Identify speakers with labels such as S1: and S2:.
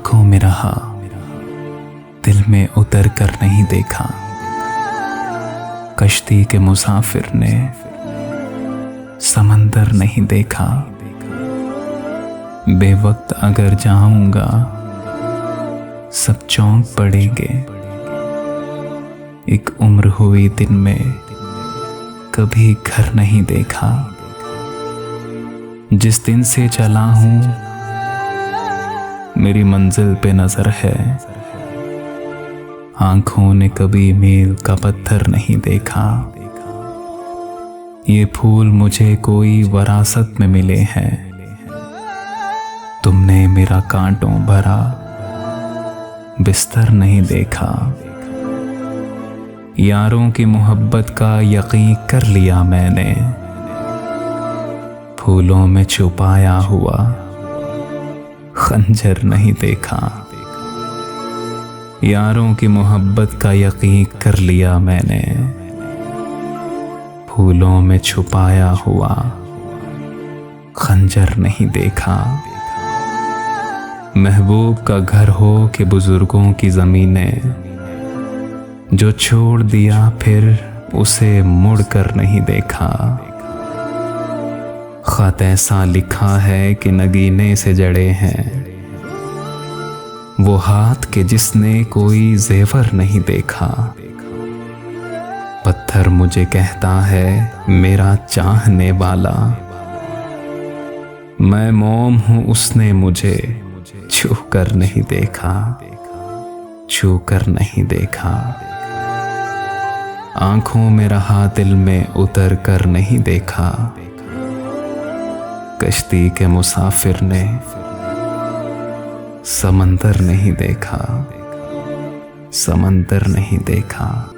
S1: आंखों में रहा, दिल में उतर कर नहीं देखा। कश्ती के मुसाफिर ने समंदर नहीं देखा। बेवक्त अगर जाऊंगा सब चौंक पड़ेंगे। एक उम्र हुई दिन में कभी घर नहीं देखा। जिस दिन से चला हूं मेरी मंजिल पे नजर है। आंखों ने कभी मील का पत्थर नहीं देखा। ये फूल मुझे कोई विरासत में मिले हैं। तुमने मेरा कांटों भरा बिस्तर नहीं देखा। यारों की मोहब्बत का यकीन कर लिया मैंने। फूलों में छुपाया हुआ खंजर नहीं देखा। यारों की मोहब्बत का यकीन कर लिया मैंने। फूलों में छुपाया हुआ खंजर नहीं देखा। महबूब का घर हो कि बुजुर्गों की ज़मीनें, जो छोड़ दिया फिर उसे मुड़ कर नहीं देखा। खत ऐसा लिखा है कि नगीने से जड़े हैं वो हाथ के जिसने कोई जेवर नहीं देखा। पत्थर मुझे कहता है मेरा चाहने वाला, मैं मोम हूं उसने मुझे छू कर नहीं देखा। छू कर नहीं देखा। आंखों में रहा दिल में उतर कर नहीं देखा। कश्ती के मुसाफिर ने समंदर नहीं देखा। समंदर नहीं देखा।